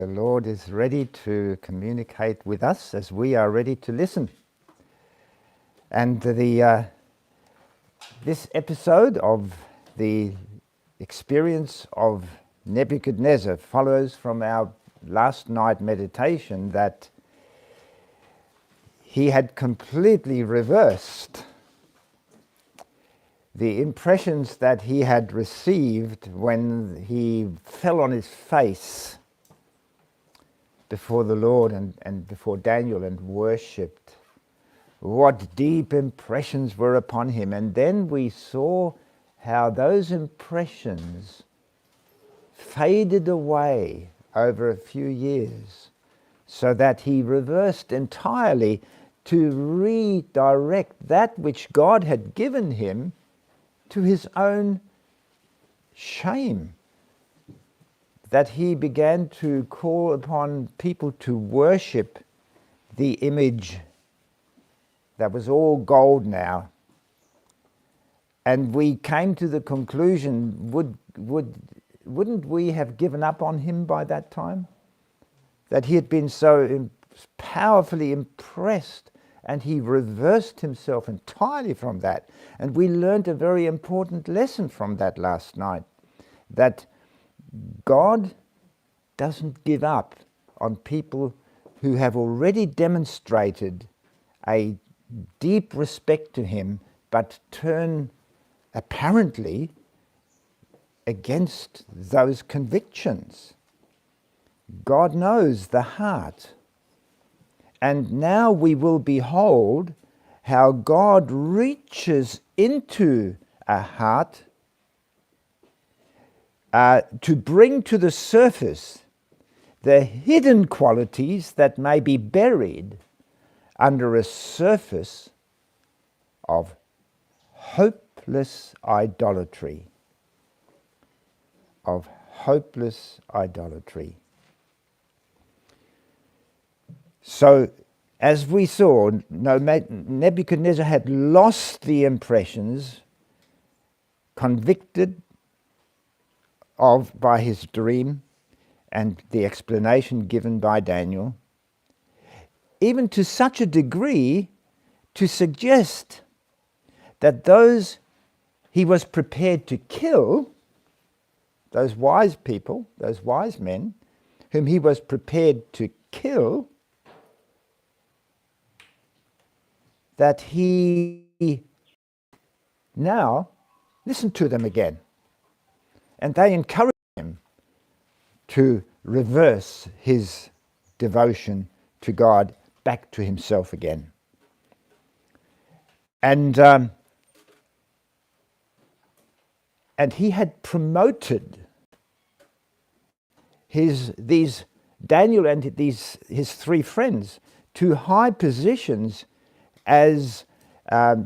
The Lord is ready to communicate with us as we are ready to listen. And this episode of the experience of Nebuchadnezzar follows from our last night meditation that he had completely reversed the impressions that he had received when he fell on his face before the Lord and before Daniel and worshipped. What deep impressions were upon him. And then we saw how those impressions faded away over a few years, so that he reversed entirely to redirect that which God had given him to his own shame. That he began to call upon people to worship the image that was all gold now. And we came to the conclusion, wouldn't we have given up on him by that time? That he had been so powerfully impressed, and he reversed himself entirely from that. And we learned a very important lesson from that last night, that God doesn't give up on people who have already demonstrated a deep respect to him, but turn apparently against those convictions. God knows the heart. And now we will behold how God reaches into a heart to bring to the surface the hidden qualities that may be buried under a surface of hopeless idolatry. Of hopeless idolatry. So, as we saw, Nebuchadnezzar had lost the impressions, convicted of by his dream and the explanation given by Daniel, even to such a degree to suggest that those he was prepared to kill, those wise people, those wise men, whom he was prepared to kill, that he now listened to them again. And they encouraged him to reverse his devotion to God back to himself again. And he had promoted these Daniel and his three friends to high positions as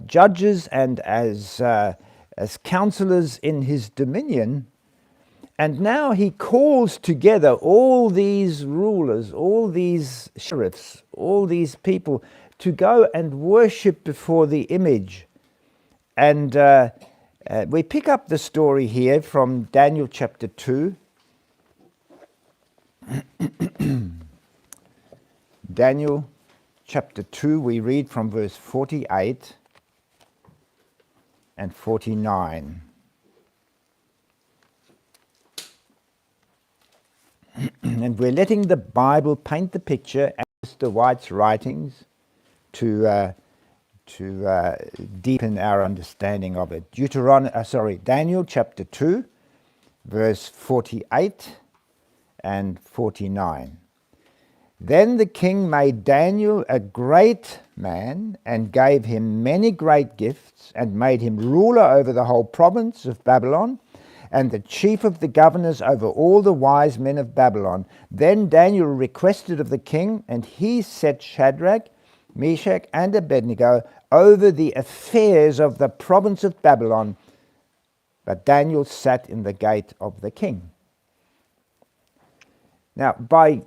judges and as counselors in his dominion. And now he calls together all these rulers, all these sheriffs, all these people to go and worship before the image. And we pick up the story here from Daniel chapter 2. Daniel chapter 2, we read from verse 48 and 49. And we're letting the Bible paint the picture as Mr. White's writings to deepen our understanding of it. Daniel chapter 2, verse 48 and 49. Then the king made Daniel a great man and gave him many great gifts and made him ruler over the whole province of Babylon and the chief of the governors over all the wise men of Babylon. Then Daniel requested of the king, and he set Shadrach, Meshach, and Abednego over the affairs of the province of Babylon. But Daniel sat in the gate of the king. Now, by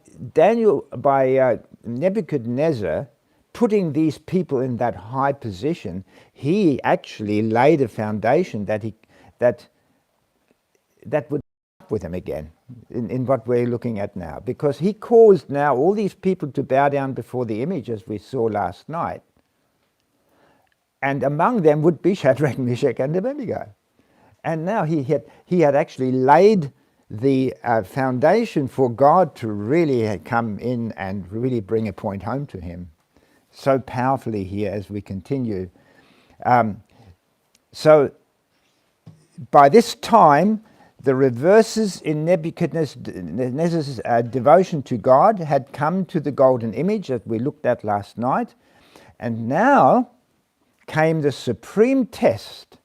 Nebuchadnezzar putting these people in that high position, he actually laid a foundation that would with him again. in what we're looking at now, because he caused now all these people to bow down before the image, as we saw last night. And among them would be Shadrach, Meshach, and Abednego. And now he had actually laid the foundation for God to really come in and really bring a point home to him so powerfully here as we continue. So by this time, the reverses in Nebuchadnezzar's devotion to God had come to the golden image that we looked at last night. And now came the supreme test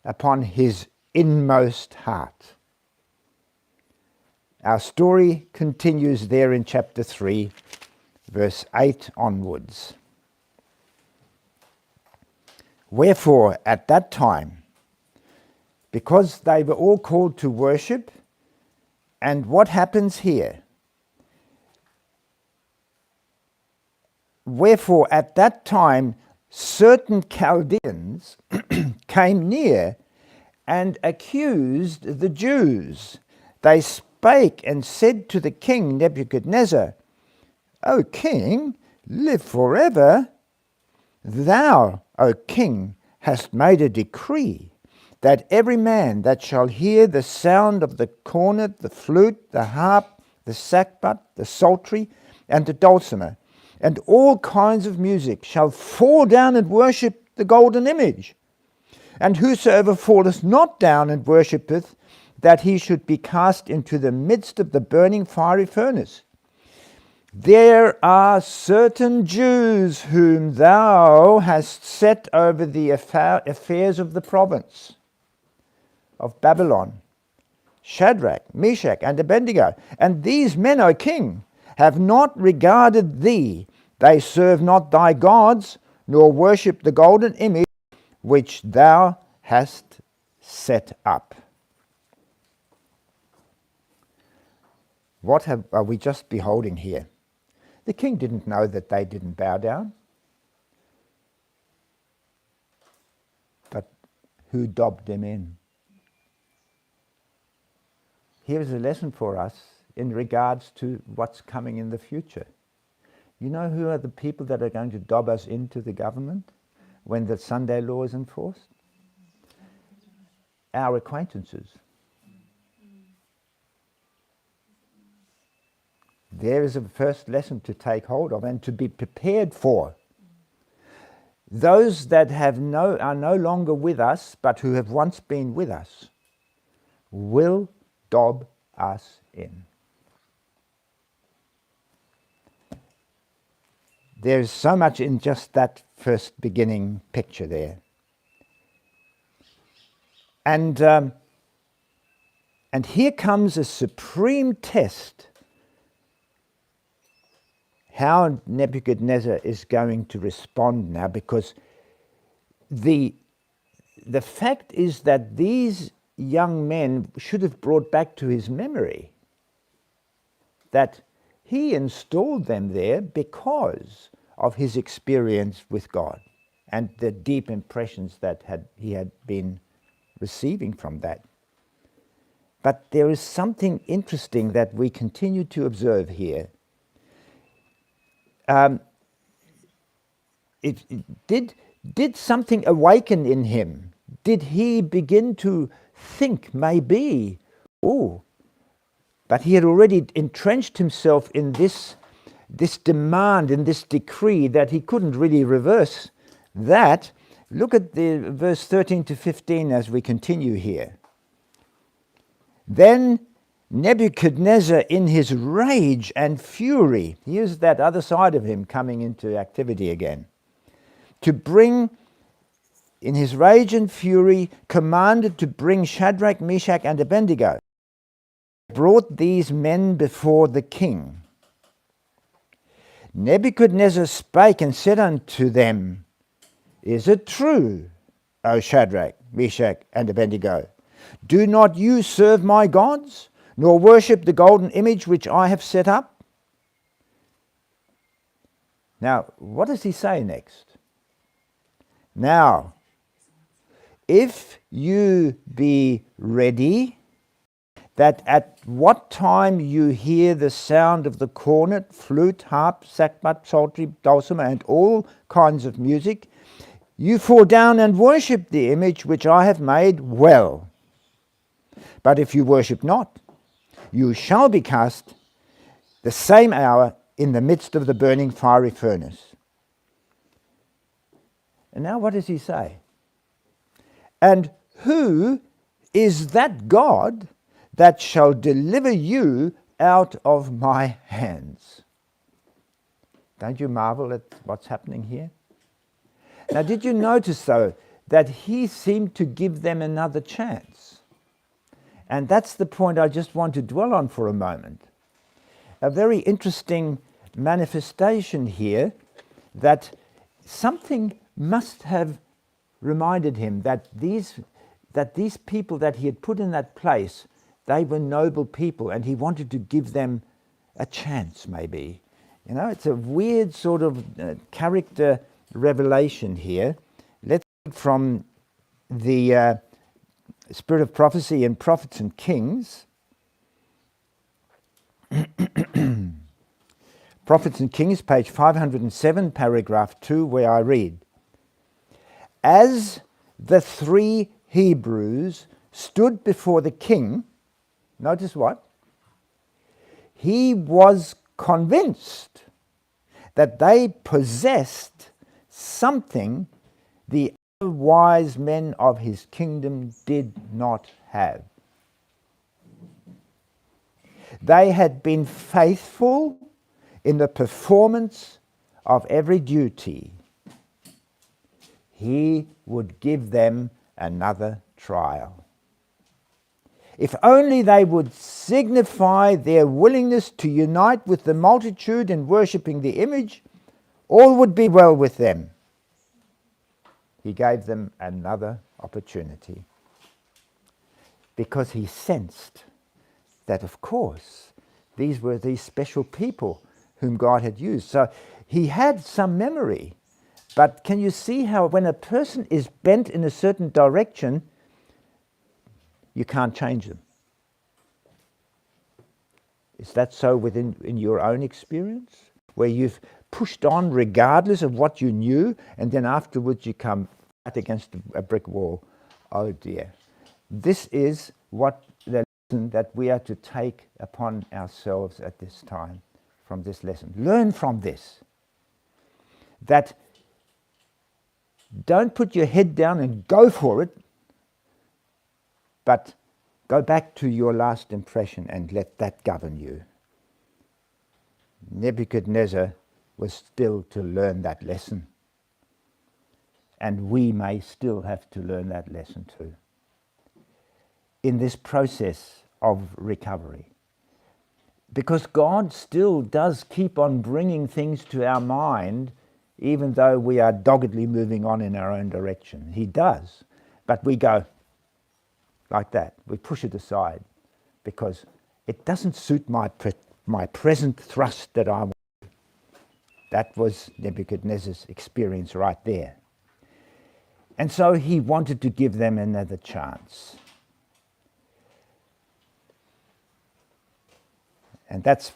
upon his inmost heart. Our story continues there in chapter 3, verse 8 onwards. Wherefore, at that time, because they were all called to worship, and what happens here? Wherefore, at that time, certain Chaldeans came near and accused the Jews. They spake and said to the king Nebuchadnezzar, O king, live forever. Thou, O king, hast made a decree that every man that shall hear the sound of the cornet, the flute, the harp, the sackbut, the psaltery, and the dulcimer, and all kinds of music, shall fall down and worship the golden image. And whosoever falleth not down and worshippeth, that he should be cast into the midst of the burning fiery furnace. There are certain Jews whom thou hast set over the affairs of the province of Babylon, Shadrach, Meshach, and Abednego. And these men, O king, have not regarded thee. They serve not thy gods, nor worship the golden image which thou hast set up. What are we just beholding here? The king didn't know that they didn't bow down. But who dobbed them in? Here's a lesson for us in regards to what's coming in the future. You know who are the people that are going to dob us into the government when the Sunday law is enforced? Our acquaintances. There is a first lesson to take hold of and to be prepared for. Those that are no longer with us, but who have once been with us, will dob us in. There's so much in just that first beginning picture there. And here comes a supreme test. How Nebuchadnezzar is going to respond now, because the fact is that these young men should have brought back to his memory that he installed them there because of his experience with God and the deep impressions that he had been receiving from that. But there is something interesting that we continue to observe here. Did something awaken in him? Did he begin to think maybe, but he had already entrenched himself in this demand, in this decree that he couldn't really reverse that. Look at the verse 13 to 15 as we continue here. Then Nebuchadnezzar, in his rage and fury, here's that other side of him coming into activity again, in his rage and fury, commanded to bring Shadrach, Meshach, and Abednego. Brought these men before the king. Nebuchadnezzar spake and said unto them, Is it true, O Shadrach, Meshach, and Abednego? Do not you serve my gods, nor worship the golden image which I have set up? Now, what does he say next? Now, if you be ready, that at what time you hear the sound of the cornet, flute, harp, sackbut, psaltery, dulcimer, and all kinds of music, you fall down and worship the image which I have made well. But if you worship not, you shall be cast the same hour in the midst of the burning fiery furnace. And now what does he say? And who is that God that shall deliver you out of my hands? Don't you marvel at what's happening here? Now, did you notice, though, that he seemed to give them another chance? And that's the point I just want to dwell on for a moment. A very interesting manifestation here, that something must have reminded him that these people that he had put in that place, they were noble people, and he wanted to give them a chance, maybe. You know, it's a weird sort of character revelation here. Let's read from the Spirit of Prophecy in Prophets and Kings. Prophets and Kings, page 507, paragraph 2, where I read, as the three Hebrews stood before the king, notice what? He was convinced that they possessed something the other wise men of his kingdom did not have. They had been faithful in the performance of every duty. He would give them another trial. If only they would signify their willingness to unite with the multitude in worshipping the image, all would be well with them. He gave them another opportunity because he sensed that, of course, these were these special people whom God had used. So he had some memory. But can you see how when a person is bent in a certain direction, you can't change them? Is that so in your own experience? Where you've pushed on regardless of what you knew, and then afterwards you come flat against a brick wall. Oh dear. This is what the lesson that we are to take upon ourselves at this time from this lesson. Learn from this. That don't put your head down and go for it, but go back to your last impression and let that govern you. Nebuchadnezzar was still to learn that lesson. And we may still have to learn that lesson too. In this process of recovery. Because God still does keep on bringing things to our mind, even though we are doggedly moving on in our own direction. He does. But we go like that. We push it aside because it doesn't suit my present thrust that I want. That was Nebuchadnezzar's experience right there. And so he wanted to give them another chance. And that's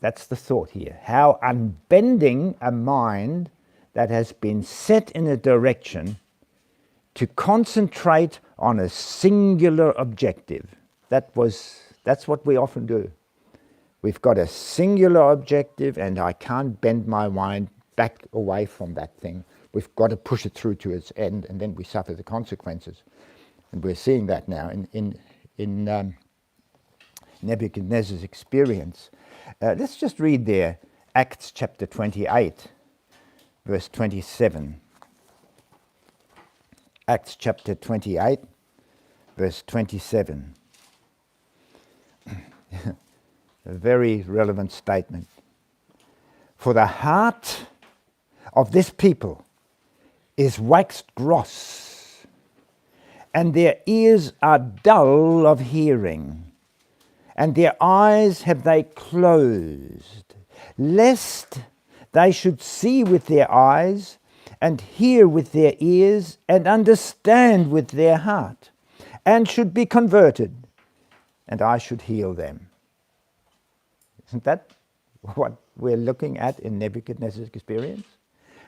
the thought here. How unbending a mind that has been set in a direction to concentrate on a singular objective. That's what we often do. We've got a singular objective and I can't bend my mind back away from that thing. We've got to push it through to its end, and then we suffer the consequences. And we're seeing that now in Nebuchadnezzar's experience. Let's just read there, Acts chapter 28, verse 27. Acts chapter 28, verse 27. A very relevant statement. For the heart of this people is waxed gross, and their ears are dull of hearing, and their eyes have they closed, lest they should see with their eyes, and hear with their ears, and understand with their heart, and should be converted, and I should heal them. Isn't that what we're looking at in Nebuchadnezzar's experience?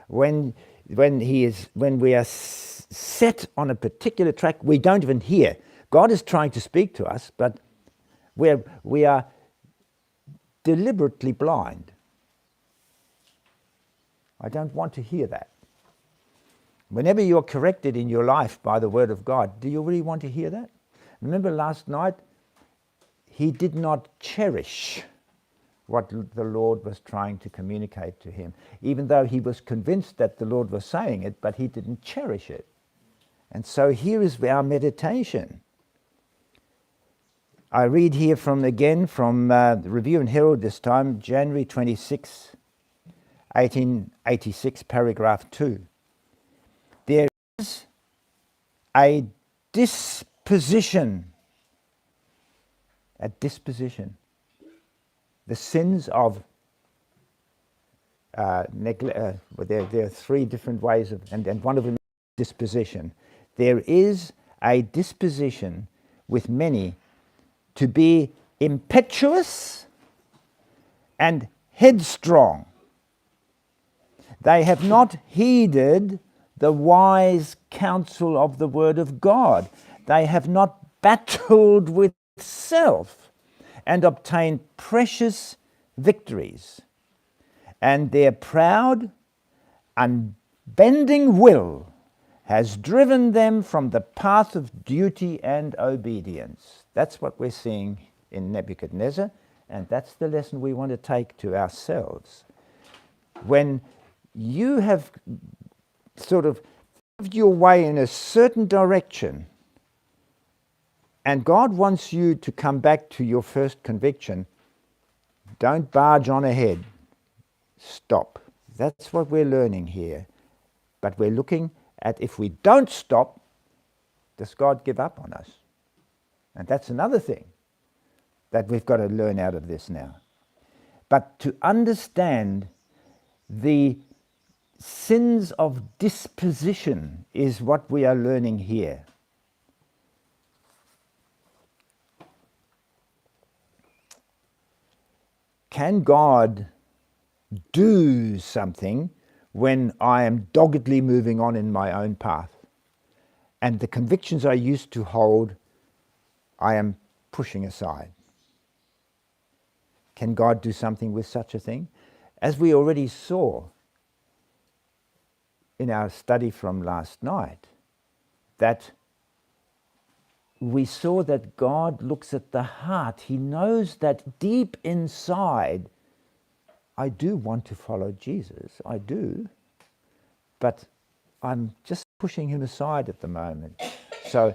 When we are set on a particular track, we don't even hear. God is trying to speak to us, but we are deliberately blind. I don't want to hear that. Whenever you're corrected in your life by the Word of God, do you really want to hear that? Remember last night, he did not cherish what the Lord was trying to communicate to him, even though he was convinced that the Lord was saying it, but he didn't cherish it. And so here is our meditation. I read here from the Review and Herald this time, January 26, 1886, paragraph 2. There is a disposition. The sins of there are three different ways of, and one of them is disposition. There is a disposition with many to be impetuous and headstrong. They have not heeded the wise counsel of the Word of God. They have not battled with self and obtained precious victories. And their proud, unbending will has driven them from the path of duty and obedience. That's what we're seeing in Nebuchadnezzar, and that's the lesson we want to take to ourselves. When you have sort of moved your way in a certain direction, and God wants you to come back to your first conviction, don't barge on ahead. Stop. That's what we're learning here. But we're looking at, if we don't stop, does God give up on us? And that's another thing that we've got to learn out of this now. But to understand the sins of disposition is what we are learning here. Can God do something when I am doggedly moving on in my own path, and the convictions I used to hold, I am pushing aside? Can God do something with such a thing? As we already saw in our study from last night, that we saw that God looks at the heart. He knows that deep inside, I do want to follow Jesus, I do, but I'm just pushing him aside at the moment. So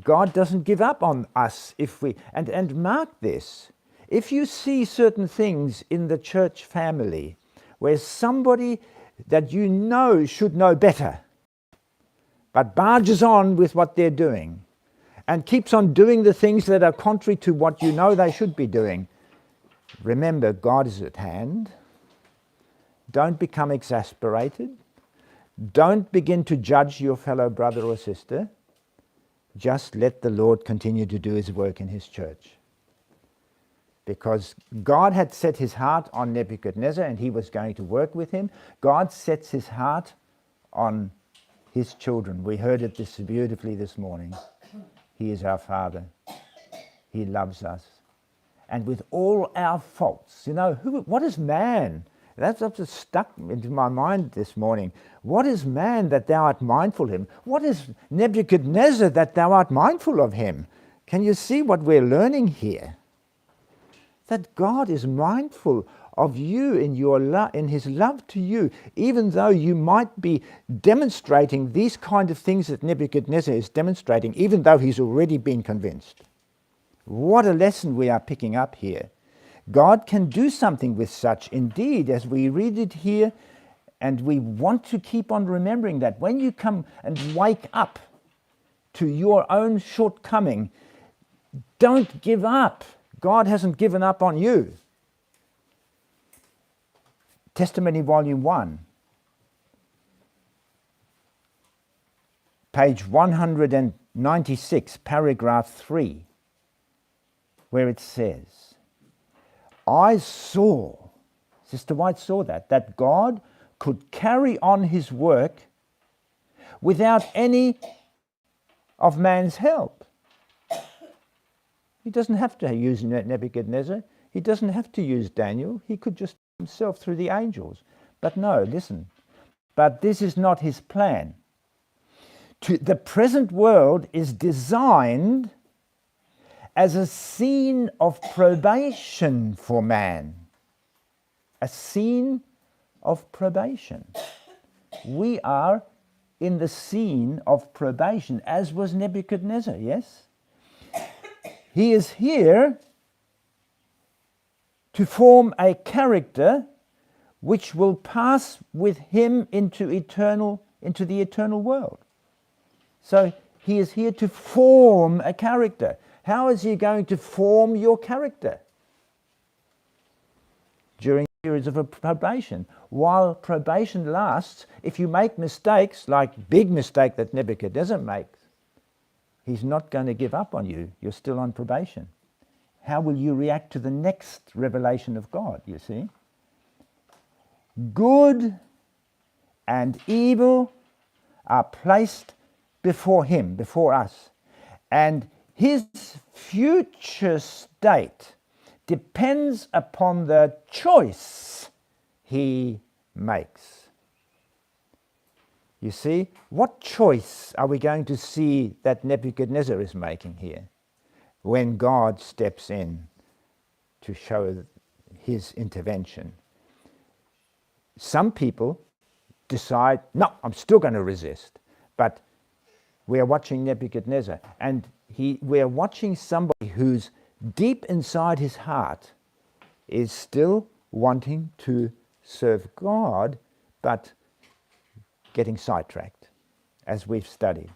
God doesn't give up on us if we, and mark this, if you see certain things in the church family where somebody that you know should know better, but barges on with what they're doing and keeps on doing the things that are contrary to what you know they should be doing, remember, God is at hand. Don't become exasperated. Don't begin to judge your fellow brother or sister. Just let the Lord continue to do his work in his church. Because God had set his heart on Nebuchadnezzar and he was going to work with him. God sets his heart on his children. We heard it this beautifully this morning. He is our Father. He loves us. And with all our faults, you know, what is man? That's just stuck into my mind this morning. What is man that thou art mindful of him? What is Nebuchadnezzar that thou art mindful of him? Can you see what we're learning here? That God is mindful of you in in his love to you, even though you might be demonstrating these kind of things that Nebuchadnezzar is demonstrating, even though he's already been convinced. What a lesson we are picking up here. God can do something with such, indeed, as we read it here, and we want to keep on remembering that when you come and wake up to your own shortcoming, don't give up. God hasn't given up on you. Testimony Volume 1, page 196, paragraph 3. where it says, I saw, Sister White saw that God could carry on his work without any of man's help. He doesn't have to use Nebuchadnezzar. He doesn't have to use Daniel. He could just himself through the angels. But no, listen. But this is not his plan. The present world is designed as a scene of probation for man. A scene of probation. We are in the scene of probation, as was Nebuchadnezzar, yes? He is here to form a character which will pass with him into the eternal world. So he is here to form a character. How is he going to form your character? During periods of probation. While probation lasts, if you make mistakes, like big mistake that Nebuchadnezzar makes, he's not going to give up on you. You're still on probation. How will you react to the next revelation of God, you see? Good and evil are placed before him, before us. And his future state depends upon the choice he makes. You see, what choice are we going to see that Nebuchadnezzar is making here when God steps in to show his intervention? Some people decide, no, I'm still going to resist. But we are watching Nebuchadnezzar, and we are watching somebody who's deep inside his heart is still wanting to serve God, but getting sidetracked, as we've studied.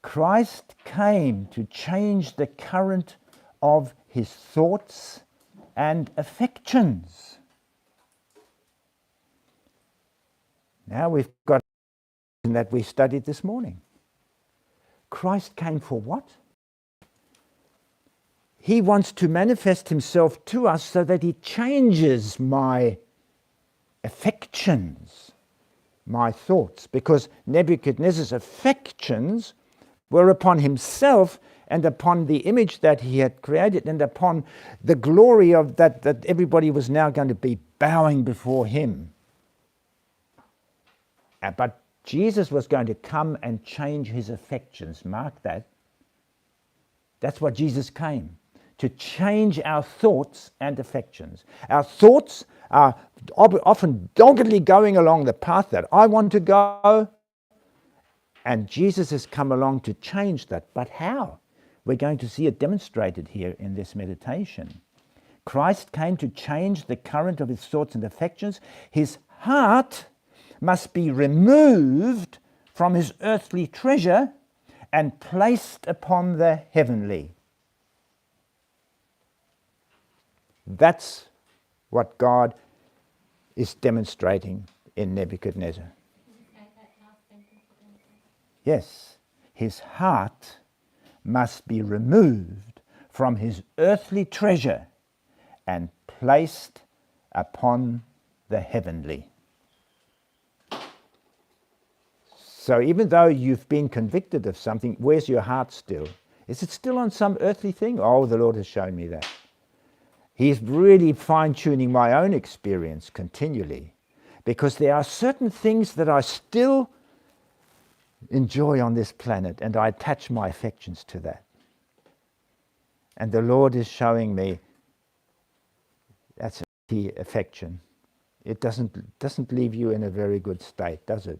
Christ came to change the current of his thoughts and affections. Now we've got that we studied this morning. Christ came for what? He wants to manifest himself to us so that he changes my affections, my thoughts, because Nebuchadnezzar's affections were upon himself and upon the image that he had created and upon the glory of that everybody was now going to be bowing before him. But Jesus was going to come and change his affections. Mark that. That's what Jesus came, to change our thoughts and affections. Our thoughts are often doggedly going along the path that I want to go, and Jesus has come along to change that. But how? We're going to see it demonstrated here in this meditation. Christ came to change the current of his thoughts and affections. His heart must be removed from his earthly treasure and placed upon the heavenly. That's what God is demonstrating in Nebuchadnezzar. Yes, his heart must be removed from his earthly treasure and placed upon the heavenly. So even though you've been convicted of something, where's your heart still? Is it still on some earthly thing? Oh, the Lord has shown me that. He's really fine-tuning my own experience continually, because there are certain things that I still enjoy on this planet, and I attach my affections to that. And the Lord is showing me that's the affection. It doesn't leave you in a very good state, does it?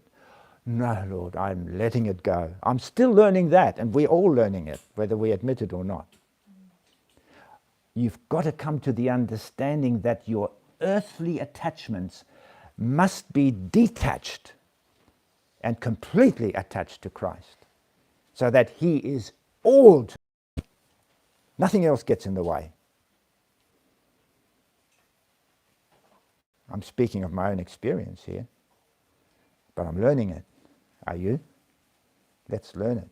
No, Lord, I'm letting it go. I'm still learning that, and we're all learning it, whether we admit it or not. You've got to come to the understanding that your earthly attachments must be detached and completely attached to Christ, so that he is all to you. Nothing else gets in the way. I'm speaking of my own experience here, but I'm learning it. Are you? Let's learn it.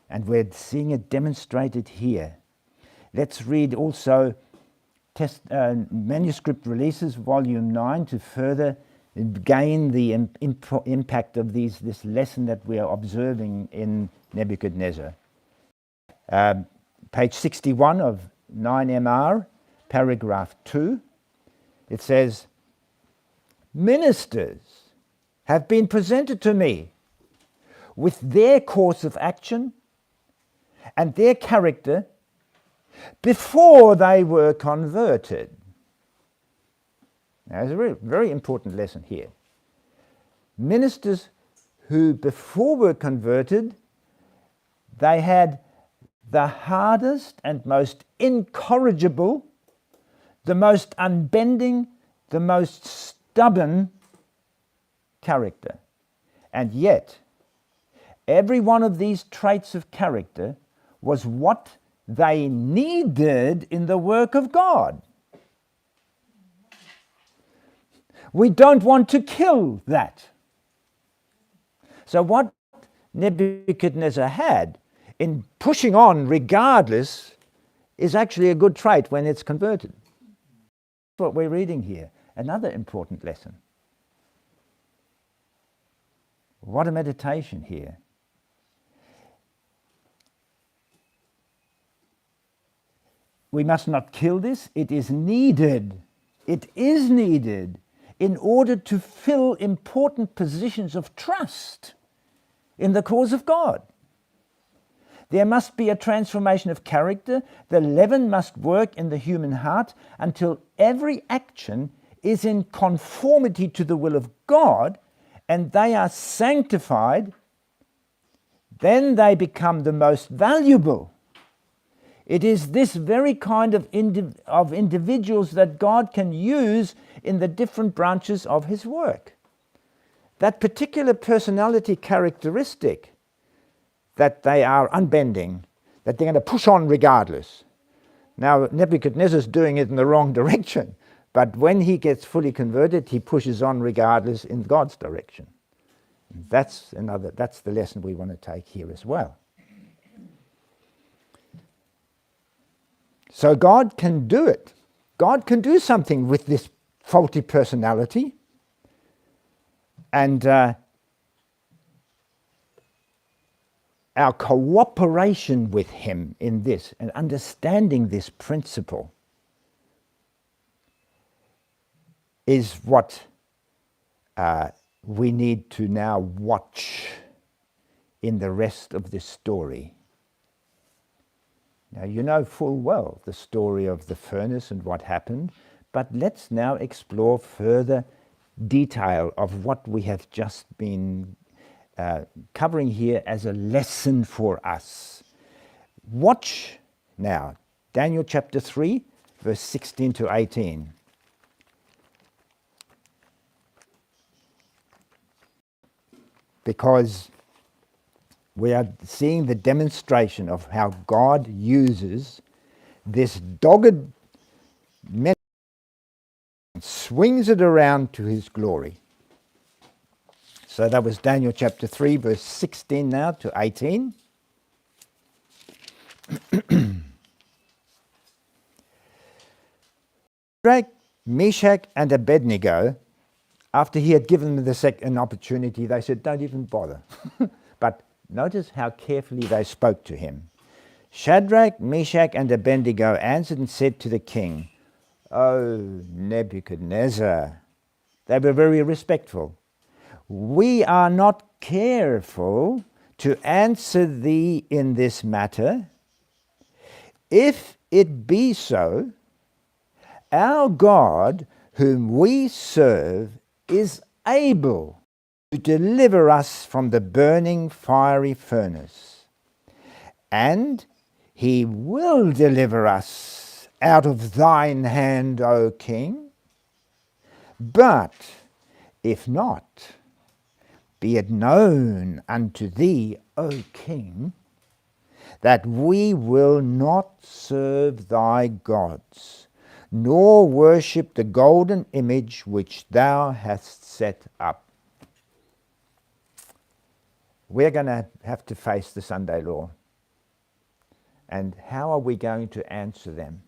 And we're seeing it demonstrated here. Let's read also Manuscript Releases, Volume 9, to further gain the impact of this lesson that we are observing in Nebuchadnezzar. Page 61 of 9MR, paragraph 2, it says, "Ministers have been presented to me with their course of action and their character before they were converted." Now, there's a very, very important lesson here. Ministers who before were converted, they had the hardest and most incorrigible, the most unbending, the most stubborn character. And yet, every one of these traits of character was what they needed in the work of God. We don't want to kill that. So what Nebuchadnezzar had in pushing on regardless is actually a good trait when it's converted. That's what we're reading here. Another important lesson. What a meditation here. We must not kill this. It is needed. It is needed in order to fill important positions of trust in the cause of God. There must be a transformation of character. The leaven must work in the human heart until every action is in conformity to the will of God and they are sanctified. Then they become the most valuable. It is this very kind of individuals that God can use in the different branches of his work. That particular personality characteristic, that they are unbending, that they're going to push on regardless. Now, Nebuchadnezzar's doing it in the wrong direction, but when he gets fully converted, he pushes on regardless in God's direction. That's the lesson we want to take here as well. So God can do it. God can do something with this faulty personality. And our cooperation with him in this and understanding this principle is what we need to now watch in the rest of this story. Now, you know full well the story of the furnace and what happened, but let's now explore further detail of what we have just been covering here as a lesson for us. Watch now Daniel chapter 3, verse 16 to 18. Because we are seeing the demonstration of how God uses this dogged method and swings it around to his glory. So that was Daniel chapter 3, verse 16 now to 18. Shadrach, Meshach, and Abednego, after he had given them an opportunity, they said, "Don't even bother." But notice how carefully they spoke to him. Shadrach, Meshach, and Abednego answered and said to the king, "O Nebuchadnezzar," they were very respectful, "we are not careful to answer thee in this matter. If it be so, our God, whom we serve, is able to deliver us from the burning fiery furnace, and he will deliver us out of thine hand, O king. But if not, be it known unto thee, O king, that we will not serve thy gods, nor worship the golden image which thou hast set up." We're going to have to face the Sunday law. And how are we going to answer them?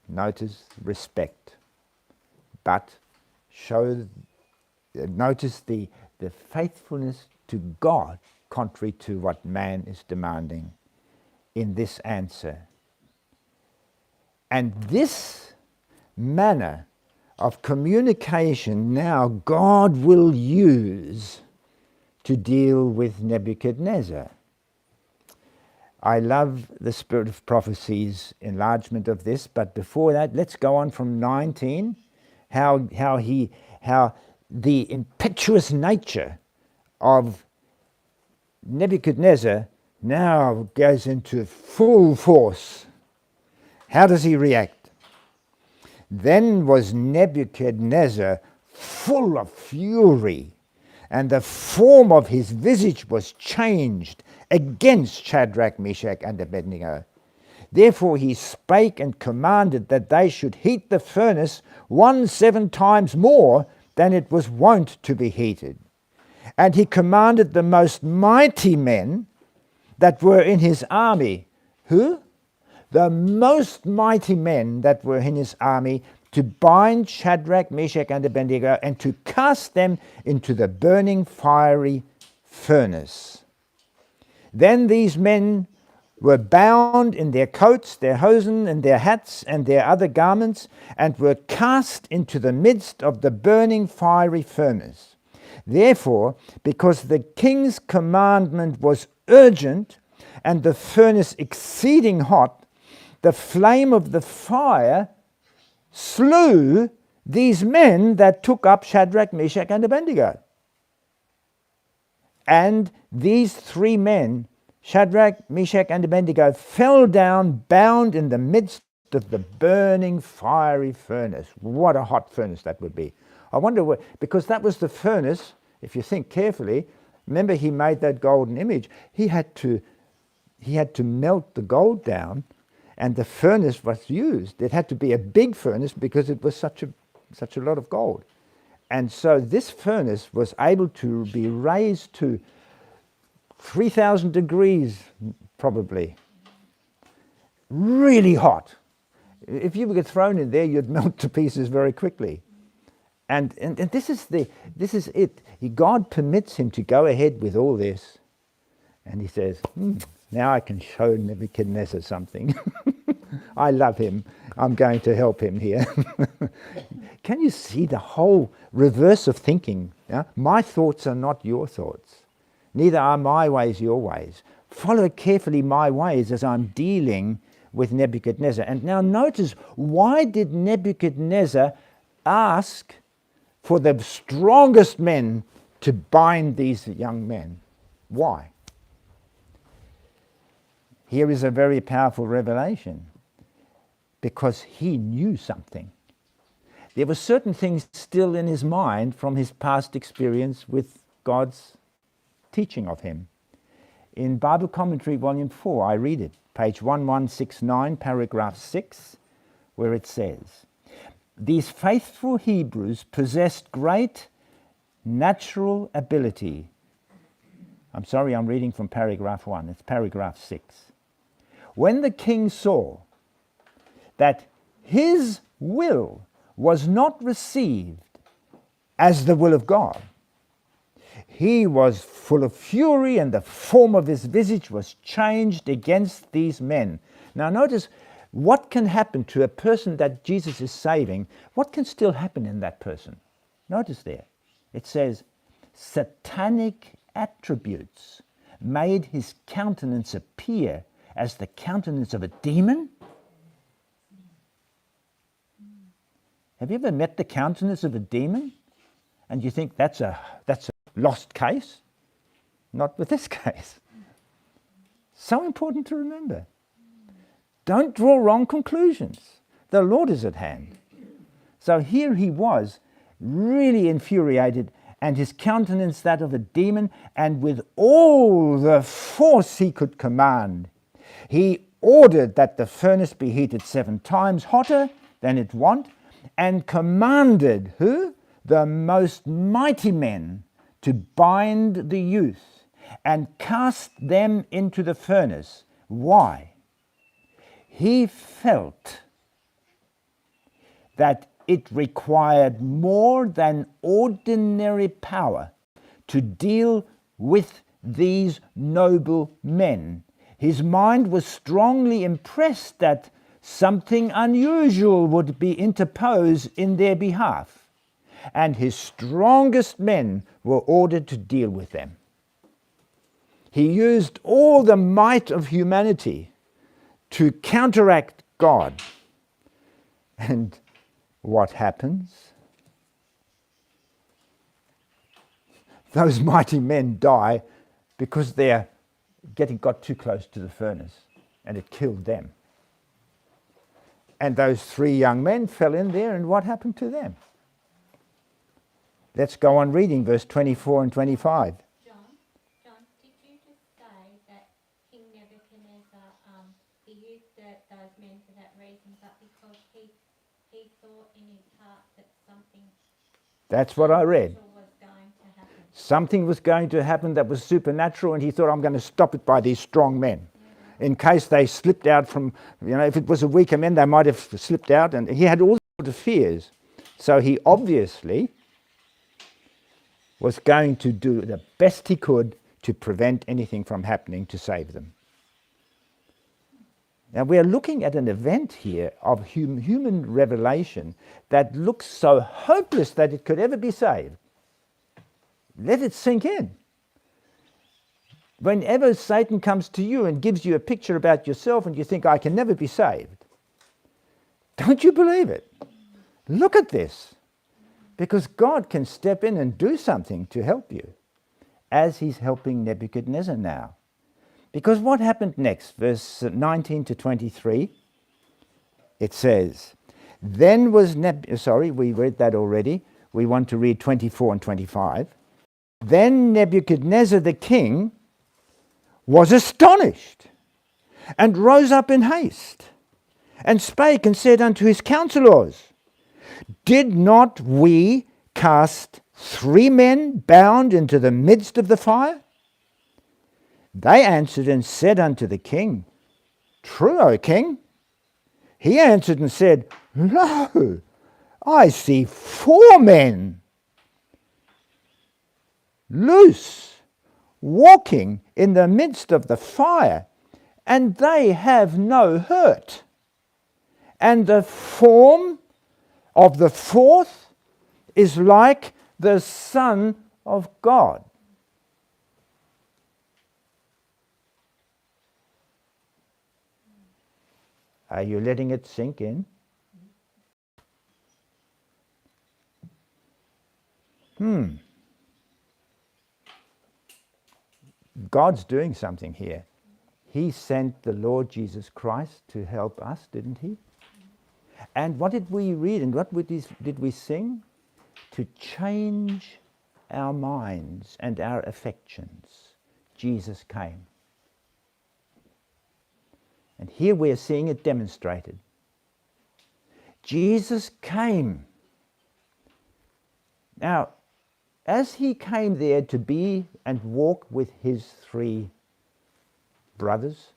Notice respect, but notice the faithfulness to God, contrary to what man is demanding in this answer. And this manner of communication now God will use to deal with Nebuchadnezzar. I love the spirit of prophecy's enlargement of this, but before that, let's go on from 19, how the impetuous nature of Nebuchadnezzar now goes into full force. How does he react? Then was Nebuchadnezzar full of fury, and the form of his visage was changed against Shadrach, Meshach, and Abednego. Therefore he spake and commanded that they should heat the furnace 7 times more than it was wont to be heated. And he commanded the most mighty men that were in his army. Who? The most mighty men that were in his army, to bind Shadrach, Meshach, and Abednego, and to cast them into the burning fiery furnace. Then these men were bound in their coats, their hosen, and their hats, and their other garments, and were cast into the midst of the burning fiery furnace. Therefore, because the king's commandment was urgent, and the furnace exceeding hot, the flame of the fire slew these men that took up Shadrach, Meshach, and Abednego. And these 3 men, Shadrach, Meshach, and Abednego, fell down bound in the midst of the burning fiery furnace. What a hot furnace that would be. I wonder what, because that was the furnace, if you think carefully, remember he made that golden image. He had to melt the gold down, and the furnace was used. It had to be a big furnace because it was such a lot of gold. And so this furnace was able to be raised to 3,000 degrees, probably. Really hot. If you were thrown in there, you'd melt to pieces very quickly. And this is it. God permits him to go ahead with all this. And he says, now I can show Nebuchadnezzar something. I love him. I'm going to help him here. Can you see the whole reverse of thinking? Yeah? My thoughts are not your thoughts. Neither are my ways your ways. Follow carefully my ways as I'm dealing with Nebuchadnezzar. And now notice, why did Nebuchadnezzar ask for the strongest men to bind these young men? Why? Here is a very powerful revelation. Because he knew something. There were certain things still in his mind from his past experience with God's teaching of him. In Bible Commentary, Volume 4, I read it, page 1169, paragraph 6, where it says, "These faithful Hebrews possessed great natural ability." I'm sorry, I'm reading from paragraph 1. It's paragraph 6. "When the king saw that his will was not received as the will of God, he was full of fury, and the form of his visage was changed against these men." Now notice, what can happen to a person that Jesus is saving? What can still happen in that person? Notice there, it says, satanic attributes made his countenance appear as the countenance of a demon. Have you ever met the countenance of a demon? And you think that's a lost case? Not with this case. So important to remember. Don't draw wrong conclusions. The Lord is at hand. So here he was, really infuriated, and his countenance that of a demon, and with all the force he could command, he ordered that the furnace be heated 7 times hotter than it wont, and commanded who? The most mighty men to bind the youth and cast them into the furnace Why? He felt that it required more than ordinary power to deal with these noble men. His mind was strongly impressed that something unusual would be interposed in their behalf, and his strongest men were ordered to deal with them. He used all the might of humanity to counteract God. And what happens? Those mighty men die because they got too close to the furnace, and it killed them. And those 3 young men fell in there, and what happened to them? Let's go on reading verse 24 and 25. John, did you just say that King Nebuchadnezzar, he used those men for that reason, but because he thought in his heart that something... That's what I read. ...was going to happen. Something was going to happen that was supernatural, and he thought, I'm going to stop it by these strong men. In case they slipped out from, if it was a weaker men, they might have slipped out, and he had all sorts of fears. So he obviously was going to do the best he could to prevent anything from happening to save them. Now we are looking at an event here of human revelation that looks so hopeless that it could ever be saved. Let it sink in. Whenever Satan comes to you and gives you a picture about yourself and you think, I can never be saved, don't you believe it? Look at this. Because God can step in and do something to help you, as he's helping Nebuchadnezzar now. Because what happened next? Verse 19 to 23, it says, then was we read that already. We want to read 24 and 25. Then Nebuchadnezzar the king was astonished, and rose up in haste, and spake and said unto his counselors, did not we cast 3 men bound into the midst of the fire? They answered and said unto the king, true, O king. He answered and said, lo, I see 4 men loose, walking in the midst of the fire, and they have no hurt. And the form of the 4th is like the Son of God. Are you letting it sink in? God's doing something here. He sent the Lord Jesus Christ to help us, didn't he? And what did we read and what did we sing? To change our minds and our affections, Jesus came. And here we are seeing it demonstrated. Jesus came. Now, as he came there to be and walk with his 3 brothers,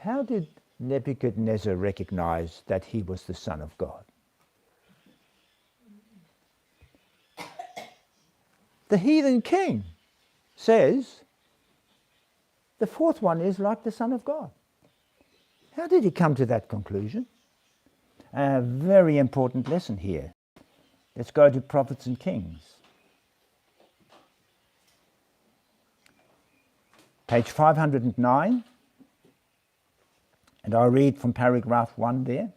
how did Nebuchadnezzar recognize that he was the Son of God? The heathen king says the 4th one is like the Son of God. How did he come to that conclusion? A very important lesson here. Let's go to Prophets and Kings. Page 509. And I'll read from paragraph 1 there.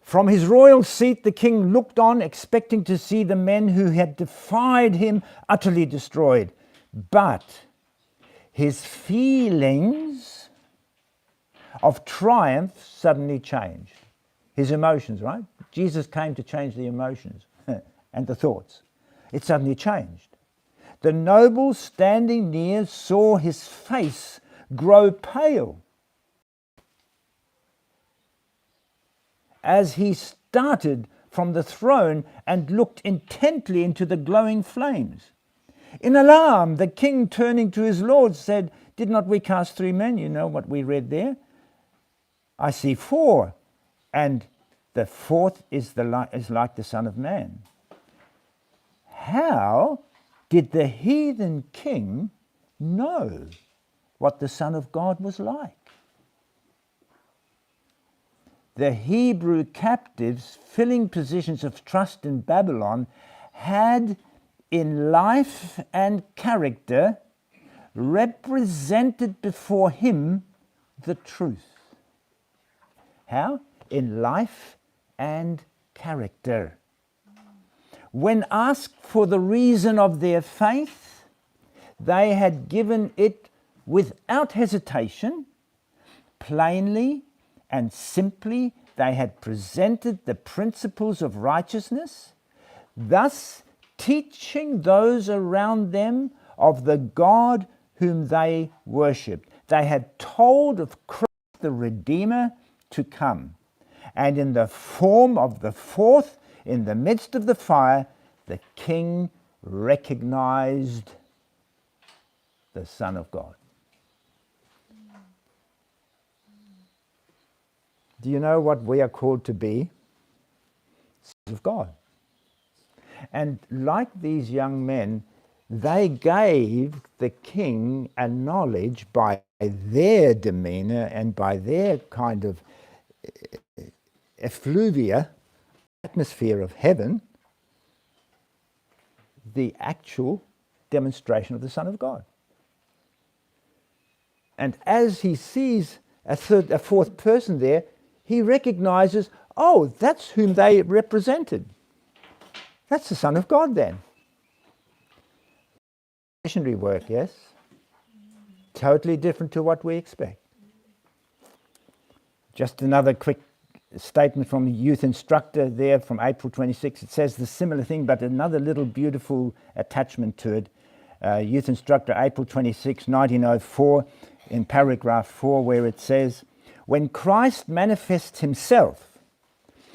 From his royal seat the king looked on, expecting to see the men who had defied him utterly destroyed. But his feelings of triumph suddenly changed. His emotions, right? Jesus came to change the emotions and the thoughts. It suddenly changed. The nobles standing near saw his face grow pale as he started from the throne and looked intently into the glowing flames. In alarm, the king, turning to his lord, said, "Did not we cast 3 men?" You know what we read there. "I see 4, and the 4th is like the Son of Man." How did the heathen king know what the Son of God was like? The Hebrew captives filling positions of trust in Babylon had, in life and character, represented before him the truth. How? In life and character. When asked for the reason of their faith, they had given it without hesitation, plainly and simply. They had presented the principles of righteousness, thus teaching those around them of the God whom they worshipped. They had told of Christ the Redeemer to come. And in the form of the 4th, in the midst of the fire, the king recognized the Son of God. Do you know what we are called to be? Sons of God. And like these young men, they gave the king a knowledge by their demeanor and by their kind of effluvia, atmosphere of heaven, the actual demonstration of the Son of God. And as he sees a 4th person there, he recognizes, oh, that's whom they represented. That's the Son of God then. Missionary work, yes? Totally different to what we expect. Just another quick statement from the youth instructor there from April 26. It says the similar thing, but another little beautiful attachment to it. Youth instructor, April 26, 1904, in paragraph 4, where it says, "When Christ manifests himself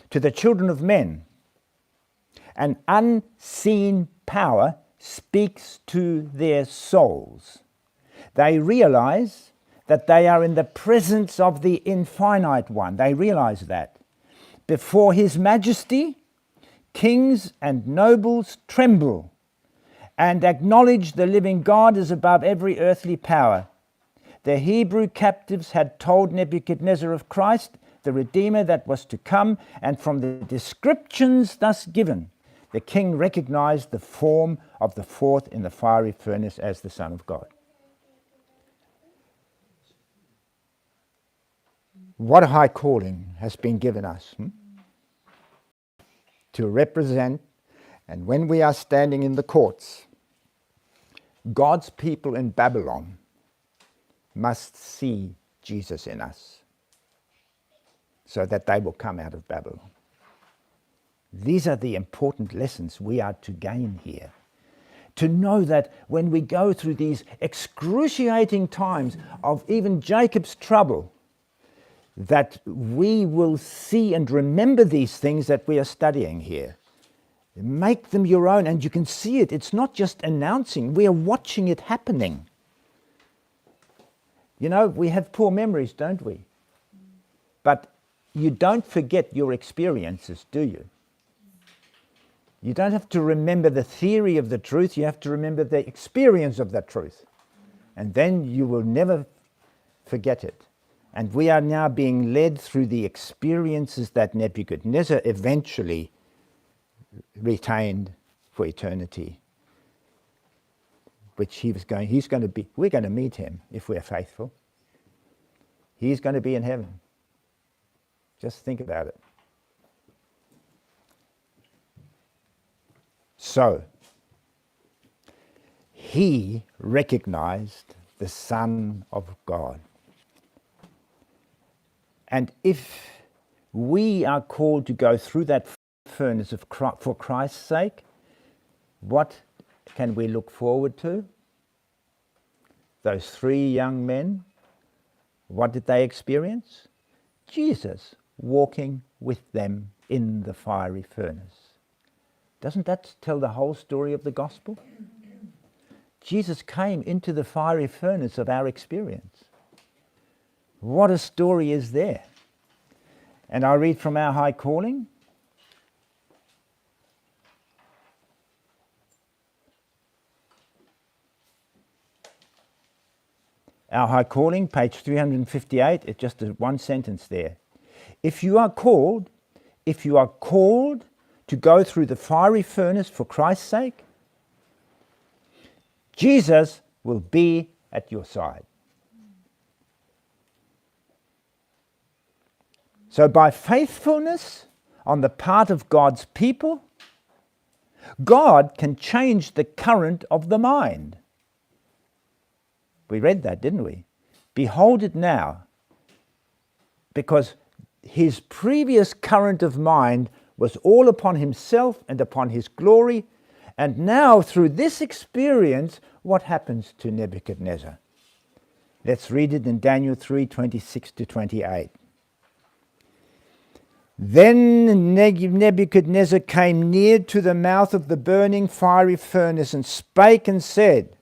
to the children of men, an unseen power speaks to their souls. They realize that they are in the presence of the infinite one." They realize that. "Before his majesty, kings and nobles tremble and acknowledge the living God is above every earthly power. The Hebrew captives had told Nebuchadnezzar of Christ, the Redeemer that was to come, and from the descriptions thus given, the king recognized the form of the 4th in the fiery furnace as the Son of God." What a high calling has been given us to represent, and when we are standing in the courts, God's people in Babylon must see Jesus in us so that they will come out of Babylon. These are the important lessons we are to gain here. To know that when we go through these excruciating times of even Jacob's trouble, that we will see and remember these things that we are studying here. Make them your own, and you can see it. It's not just announcing, we are watching it happening. You know, we have poor memories, don't we? But you don't forget your experiences, do you? You don't have to remember the theory of the truth, you have to remember the experience of that truth. And then you will never forget it. And we are now being led through the experiences that Nebuchadnezzar eventually retained for eternity, which we're going to meet him if we're faithful. He's going to be in heaven. Just think about it. So, he recognized the Son of God. And if we are called to go through that furnace for Christ's sake, what can we look forward to? Those 3 young men, what did they experience? Jesus walking with them in the fiery furnace. Doesn't that tell the whole story of the gospel? Jesus came into the fiery furnace of our experience. What a story is there. And I read from our high calling. Our high calling, page 358, it's just one sentence there. If you are called to go through the fiery furnace for Christ's sake, Jesus will be at your side. So by faithfulness on the part of God's people, God can change the current of the mind. We read that, didn't we? Behold it now, because his previous current of mind was all upon himself and upon his glory, and now through this experience, what happens to Nebuchadnezzar? Let's read it in Daniel 3:26 to 28. Then Nebuchadnezzar came near to the mouth of the burning fiery furnace and spake and said,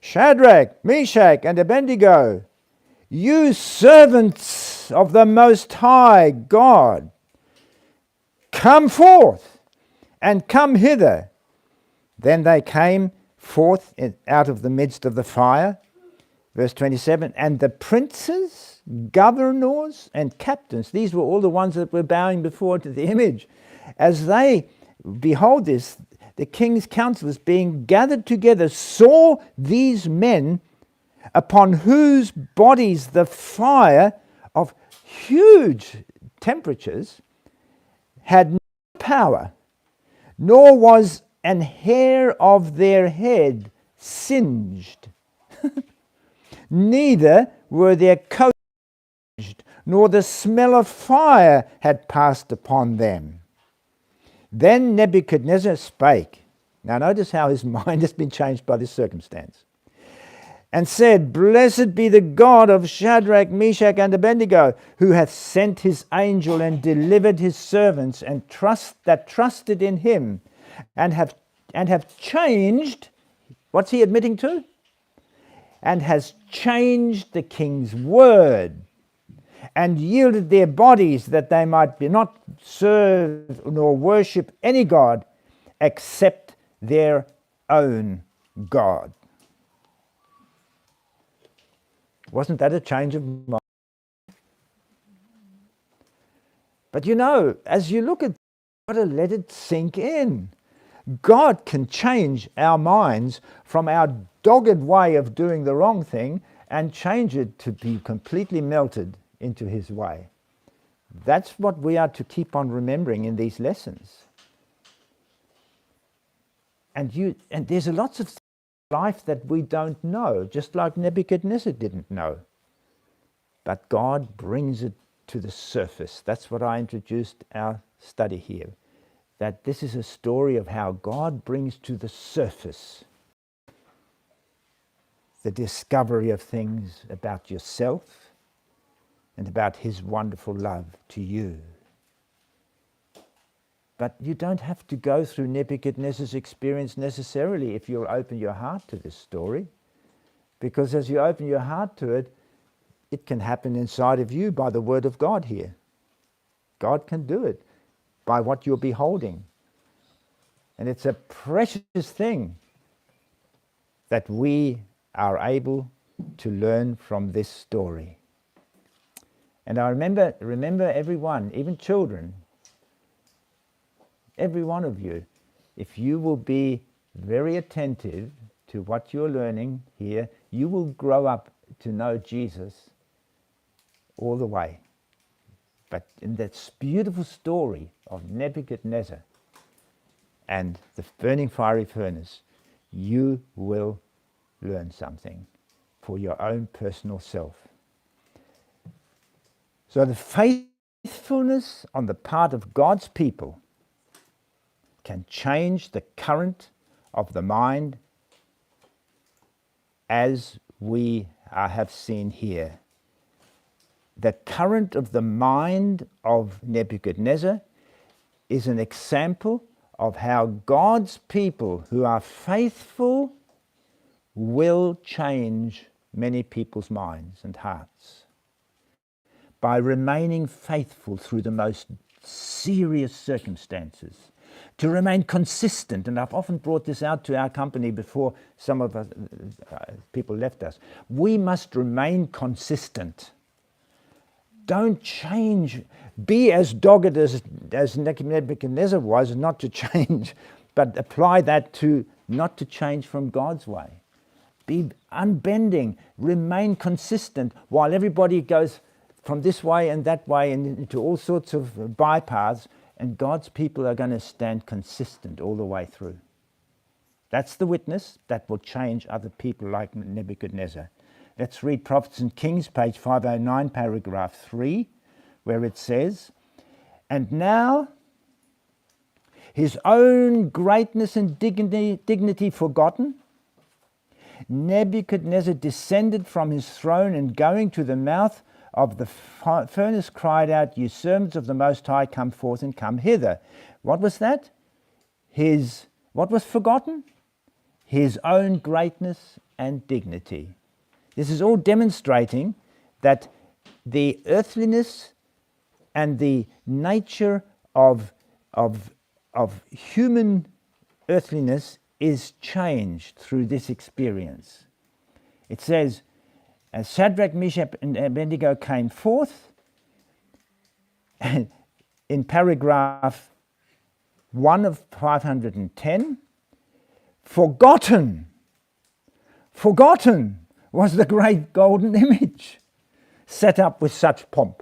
Shadrach, Meshach, and Abednego, you servants of the Most High God, come forth and come hither. Then they came forth out of the midst of the fire. Verse 27, and the princes, governors, and captains, these were all the ones that were bowing before to the image. As they behold this, the king's counselors being gathered together saw these men upon whose bodies the fire of huge temperatures had no power, nor was an hair of their head singed. Neither were their coats singed, nor the smell of fire had passed upon them. Then Nebuchadnezzar spake. Now notice how his mind has been changed by this circumstance. And said, Blessed be the God of Shadrach, Meshach, and Abednego, who hath sent his angel and delivered his servants and trusted in him, and have changed, what's he admitting to? And has changed the king's word, and yielded their bodies that they might not serve nor worship any god except their own God. Wasn't that a change of mind? But you know, as you look at it, you've got to let it sink in. God can change our minds from our dogged way of doing the wrong thing and change it to be completely melted into his way. That's what we are to keep on remembering in these lessons. And there's lots of life that we don't know, just like Nebuchadnezzar didn't know. But God brings it to the surface. That's what I introduced our study here. That this is a story of how God brings to the surface the discovery of things about yourself and about his wonderful love to you. But you don't have to go through Nebuchadnezzar's experience necessarily if you'll open your heart to this story. Because as you open your heart to it, it can happen inside of you by the word of God here. God can do it by what you're beholding. And it's a precious thing that we are able to learn from this story. And I remember everyone, even children, every one of you, if you will be very attentive to what you're learning here, you will grow up to know Jesus all the way. But in that beautiful story of Nebuchadnezzar and the burning fiery furnace, you will learn something for your own personal self. So the faithfulness on the part of God's people can change the current of the mind, as we have seen here. The current of the mind of Nebuchadnezzar is an example of how God's people who are faithful will change many people's minds and hearts by remaining faithful through the most serious circumstances, to remain consistent. And I've often brought this out to our company before some of us, people left us. We must remain consistent. Don't change. Be as dogged as Nebuchadnezzar was, not to change, but apply that to not to change from God's way. Be unbending, remain consistent while everybody goes from this way and that way and into all sorts of bypaths, and God's people are going to stand consistent all the way through. That's the witness that will change other people like Nebuchadnezzar. Let's read Prophets and Kings, page 509, paragraph 3, where it says, "And now, his own greatness and dignity forgotten, Nebuchadnezzar descended from his throne and going to the mouth of the furnace cried out, 'You servants of the Most High, come forth and come hither.'" What was that? What was forgotten? His own greatness and dignity. This is all demonstrating that the earthliness and the nature of human earthliness is changed through this experience. It says, as Shadrach, Meshach, and Abednego came forth, and in paragraph 1 of 510, forgotten was the great golden image set up with such pomp.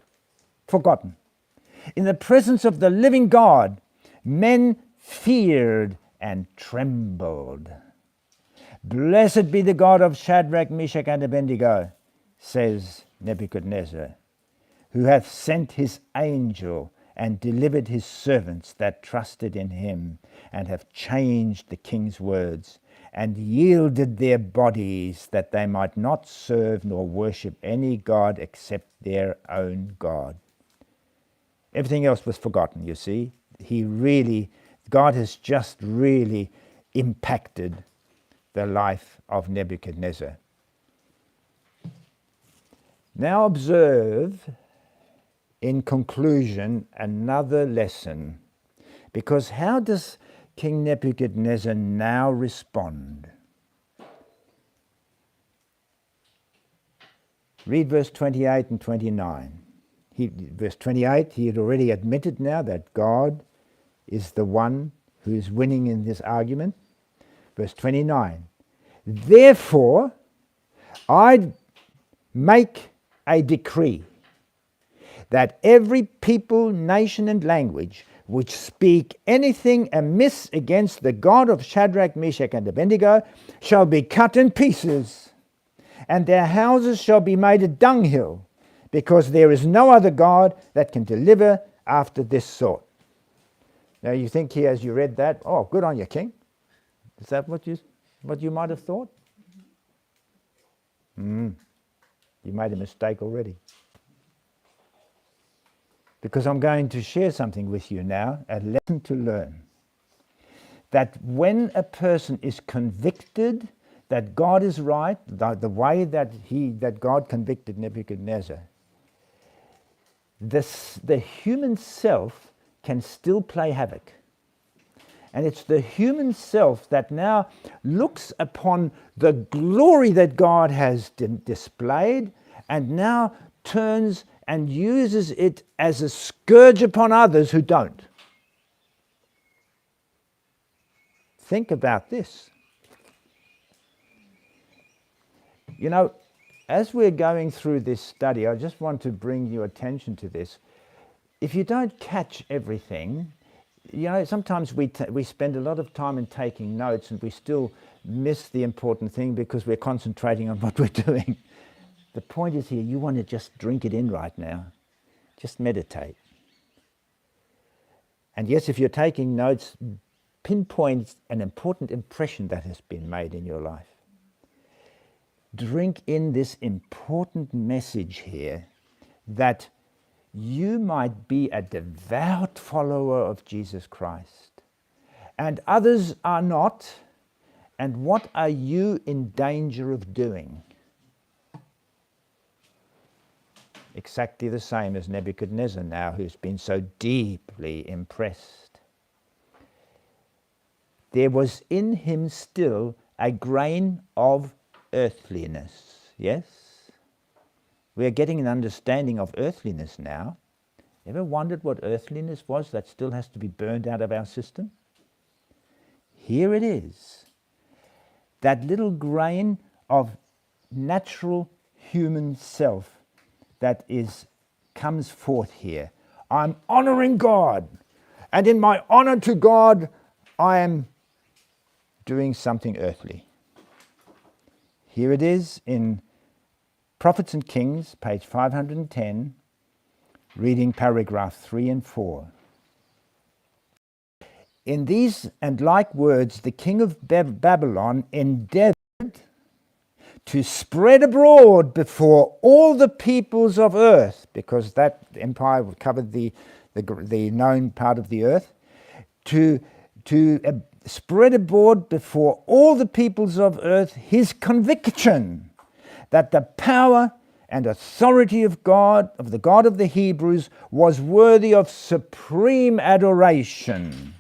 Forgotten. In the presence of the living God, men feared and trembled. "Blessed be the God of Shadrach, Meshach, and Abednego," says Nebuchadnezzar, "who hath sent his angel and delivered his servants that trusted in him, and have changed the king's words, and yielded their bodies, that they might not serve nor worship any god except their own God." Everything else was forgotten, you see. God has just really impacted the life of Nebuchadnezzar. Now observe, in conclusion, another lesson. Because how does King Nebuchadnezzar now respond? Read verse 28 and 29. Verse 28, he had already admitted now that God is the one who is winning in this argument. Verse 29, "Therefore I make a decree that every people, nation, and language which speak anything amiss against the God of Shadrach, Meshach, and Abednego shall be cut in pieces, and their houses shall be made a dunghill, because there is no other God that can deliver after this sort." Now you think here as you read that, oh, good on you, King. Is that what you might have thought? You made a mistake already. Because I'm going to share something with you now, a lesson to learn. That when a person is convicted that God is right, the way that God convicted Nebuchadnezzar, the human self can still play havoc. And it's the human self that now looks upon the glory that God has displayed and now turns and uses it as a scourge upon others who don't. Think about this. You know, as we're going through this study, I just want to bring your attention to this. If you don't catch everything, you know, sometimes we spend a lot of time in taking notes and we still miss the important thing because we're concentrating on what we're doing. The point is here, you want to just drink it in right now. Just meditate. And yes, if you're taking notes, pinpoint an important impression that has been made in your life. Drink in this important message here that you might be a devout follower of Jesus Christ, and others are not, And what are you in danger of doing? Exactly the same as Nebuchadnezzar now, who's been so deeply impressed. There was in him still a grain of earthliness. Yes? We are getting an understanding of earthliness now. Ever wondered what earthliness was that still has to be burned out of our system? Here it is. That little grain of natural human self that comes forth here. I'm honoring God, and in my honor to God, I am doing something earthly. Here it is in Prophets and Kings, page 510, reading paragraph 3 and 4. In these and like words, the king of Babylon endeavored to spread abroad before all the peoples of earth, because that empire covered the known part of the earth, to spread abroad before all the peoples of earth his conviction that the power and authority of God, of the God of the Hebrews, was worthy of supreme adoration.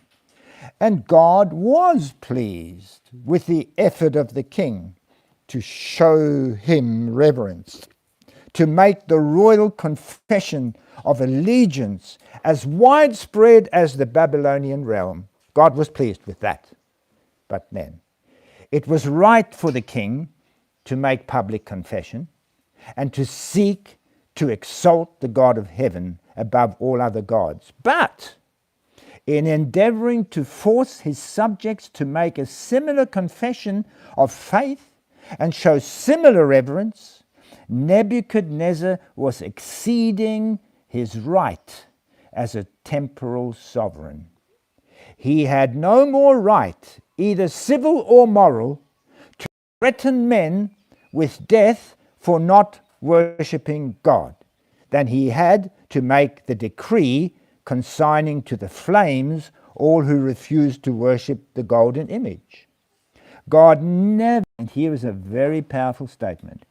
And God was pleased with the effort of the king to show him reverence, to make the royal confession of allegiance as widespread as the Babylonian realm. God was pleased with that. But then, it was right for the king to make public confession and to seek to exalt the God of heaven above all other gods. But in endeavoring to force his subjects to make a similar confession of faith and show similar reverence, Nebuchadnezzar was exceeding his right as a temporal sovereign. He had no more right, either civil or moral, to threaten men with death for not worshipping God than he had to make the decree consigning to the flames all who refused to worship the golden image. God never, and here is a very powerful statement,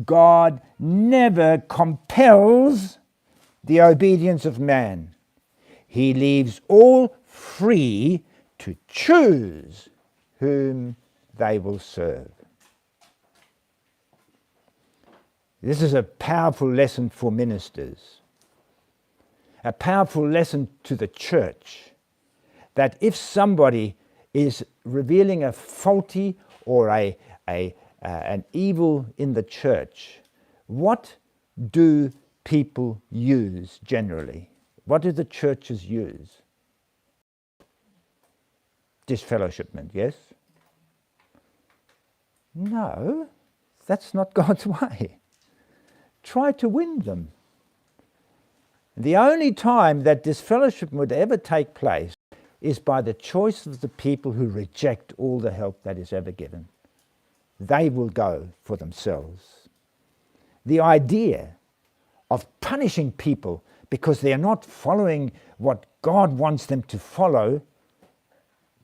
God never compels the obedience of man. He leaves all free to choose whom they will serve. This is a powerful lesson for ministers, a powerful lesson to the church, that if somebody is revealing a faulty or an evil in the church, what do people use generally? What do the churches use? Disfellowshipment, yes? No, that's not God's way. Try to win them. The only time that disfellowship would ever take place is by the choice of the people who reject all the help that is ever given. They will go for themselves. The idea of punishing people because they are not following what God wants them to follow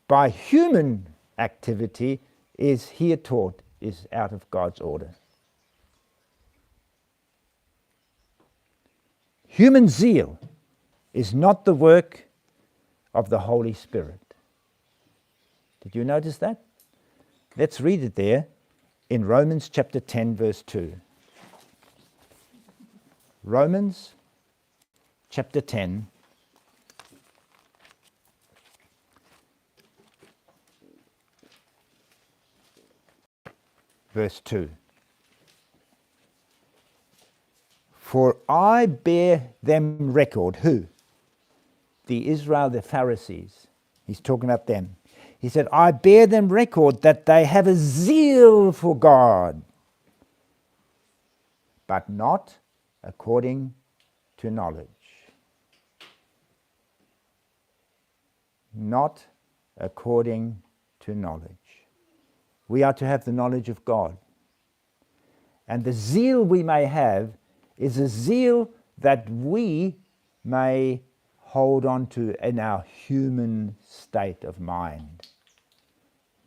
by human activity is here taught is out of God's order. Human zeal is not the work of the Holy Spirit. Did you notice that? Let's read it there in Romans chapter 10, verse 2. Romans chapter 10, verse 2. For I bear them record. Who? The Israel, the Pharisees. He's talking about them. He said, I bear them record that they have a zeal for God, but not according to knowledge. Not according to knowledge. We are to have the knowledge of God. And the zeal we may have is a zeal that we may hold on to in our human state of mind.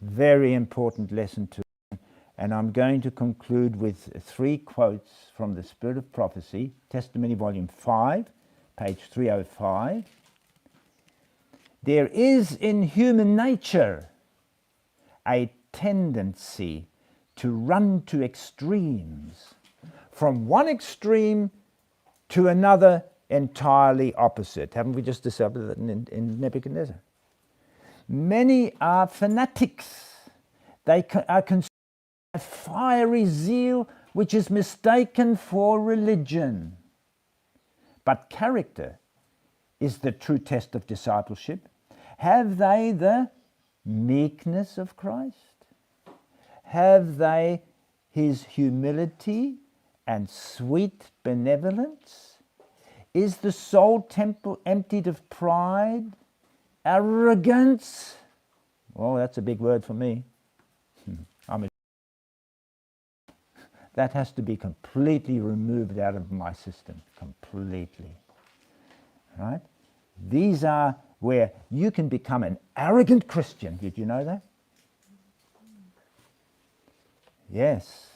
Very important lesson to learn. And I'm going to conclude with 3 quotes from the Spirit of Prophecy, Testimony Volume 5, page 305. There is in human nature a tendency to run to extremes, from one extreme to another entirely opposite. Haven't we just discovered that in Nebuchadnezzar? Many are fanatics. They are consumed by fiery zeal which is mistaken for religion. But character is the true test of discipleship. Have they the meekness of Christ? Have they his humility and sweet benevolence? Is the soul temple emptied of pride, arrogance? Oh, that's a big word for me. That has to be completely removed out of my system, completely. Right? These are where you can become an arrogant Christian. Did you know that? Yes.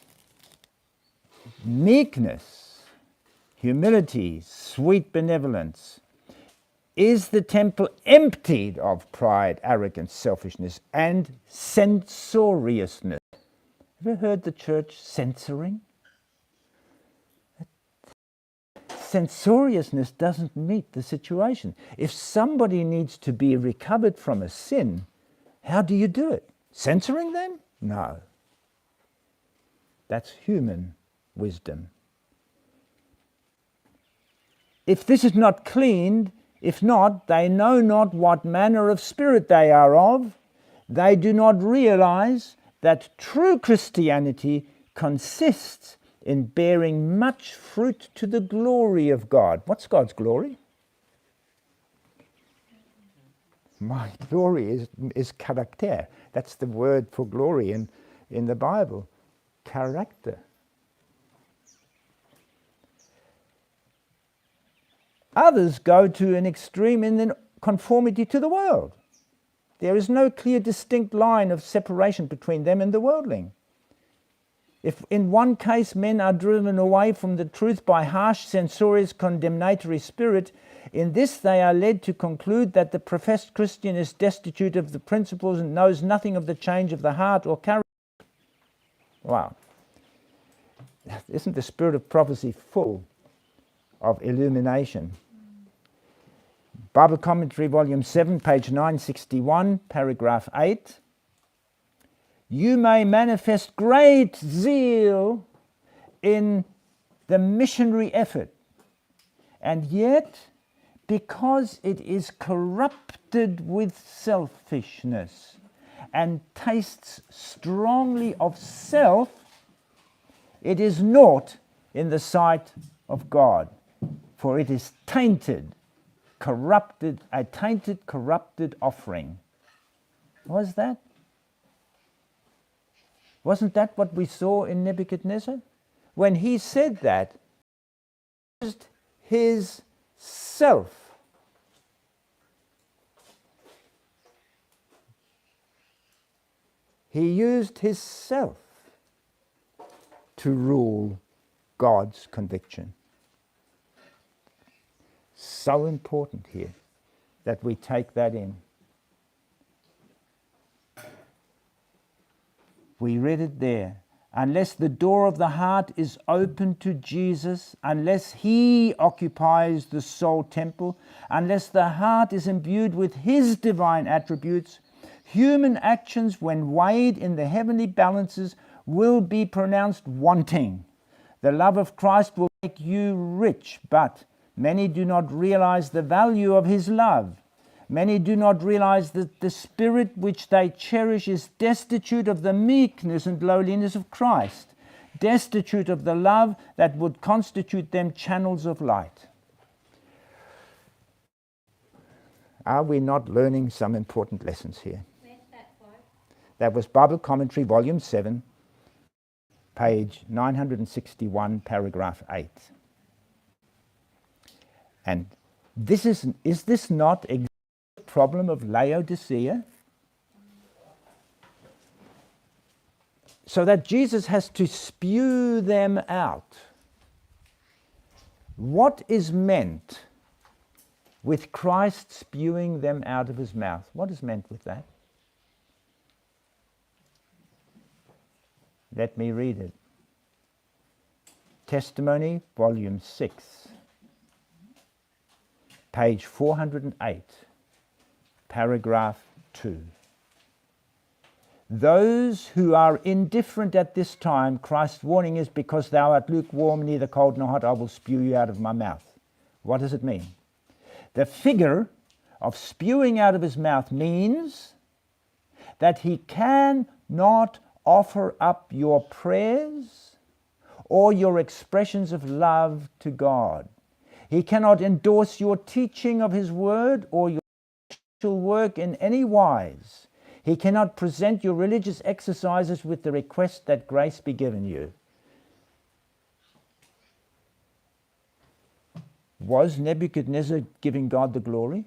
Meekness, humility, sweet benevolence. Is the temple emptied of pride, arrogance, selfishness, and censoriousness? Ever heard the church censoring? Censoriousness doesn't meet the situation. If somebody needs to be recovered from a sin, how do you do it? Censoring them? No. That's human wisdom. If this is not cleaned, if not, they know not what manner of spirit they are of. They do not realize that true Christianity consists in bearing much fruit to the glory of God. What's God's glory? My glory is character. That's the word for glory in the Bible. Character. Others go to an extreme in their conformity to the world. There is no clear, distinct line of separation between them and the worldling. If in one case men are driven away from the truth by harsh, censorious, condemnatory spirit, in this they are led to conclude that the professed Christian is destitute of the principles and knows nothing of the change of the heart or character. Wow. Isn't the Spirit of Prophecy full of illumination? Bible Commentary, Volume 7, page 961, paragraph 8. You may manifest great zeal in the missionary effort, and yet, because it is corrupted with selfishness and tastes strongly of self, it is naught in the sight of God, for it is tainted, corrupted, a tainted, corrupted offering. What was that? Wasn't that what we saw in Nebuchadnezzar? When he said that, he used his self. He used his self to rule God's conviction. So important here that we take that in. We read it there. Unless the door of the heart is open to Jesus, unless he occupies the soul temple, unless the heart is imbued with his divine attributes, human actions, when weighed in the heavenly balances, will be pronounced wanting. The love of Christ will make you rich, but many do not realize the value of his love. Many do not realize that the spirit which they cherish is destitute of the meekness and lowliness of Christ, destitute of the love that would constitute them channels of light. Are we not learning some important lessons here? Where's that for? That was Bible Commentary, Volume 7, page 961, paragraph 8. And this is this not a problem of Laodicea? So that Jesus has to spew them out. What is meant with Christ spewing them out of his mouth? What is meant with that? Let me read it. Testimony, volume 6, page 408, paragraph 2. Those who are indifferent at this time, Christ's warning is, because thou art lukewarm, neither cold nor hot, I will spew you out of my mouth. What does it mean? The figure of spewing out of his mouth means that he cannot offer up your prayers or your expressions of love to God. He cannot endorse your teaching of his word or your spiritual work in any wise. He cannot present your religious exercises with the request that grace be given you. Was Nebuchadnezzar giving God the glory?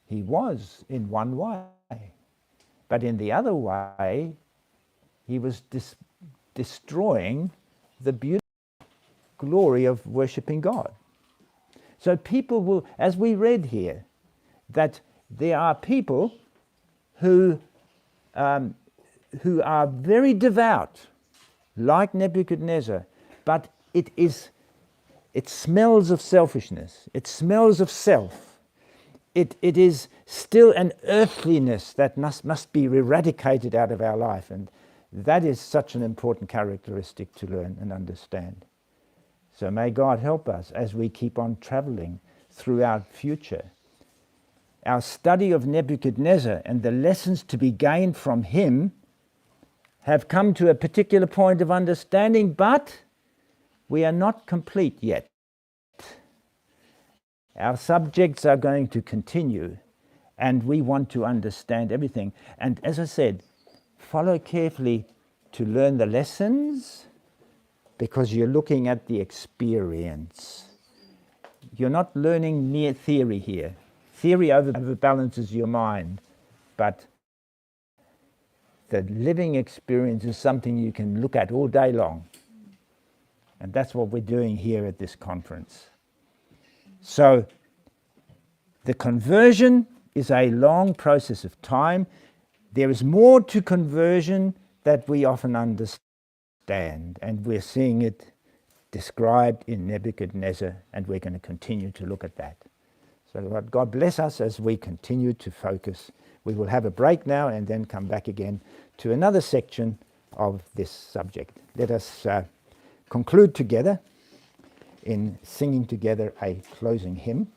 He was in one way. But in the other way, he was destroying the beautiful glory of worshipping God. So people will, as we read here, that there are people who are very devout, like Nebuchadnezzar, but it smells of selfishness. It smells of self. It is still an earthliness that must be eradicated out of our life, and that is such an important characteristic to learn and understand. So may God help us as we keep on traveling through our future. Our study of Nebuchadnezzar and the lessons to be gained from him have come to a particular point of understanding, but we are not complete yet. Our subjects are going to continue, and we want to understand everything. And as I said, follow carefully to learn the lessons, because you're looking at the experience. You're not learning mere theory here. Theory overbalances your mind, but the living experience is something you can look at all day long. And that's what we're doing here at this conference. So the conversion is a long process of time. There is more to conversion that we often understand, and we're seeing it described in Nebuchadnezzar, and we're going to continue to look at that. So God bless us as we continue to focus. We will have a break now and then come back again to another section of this subject. Let us conclude together in singing together a closing hymn.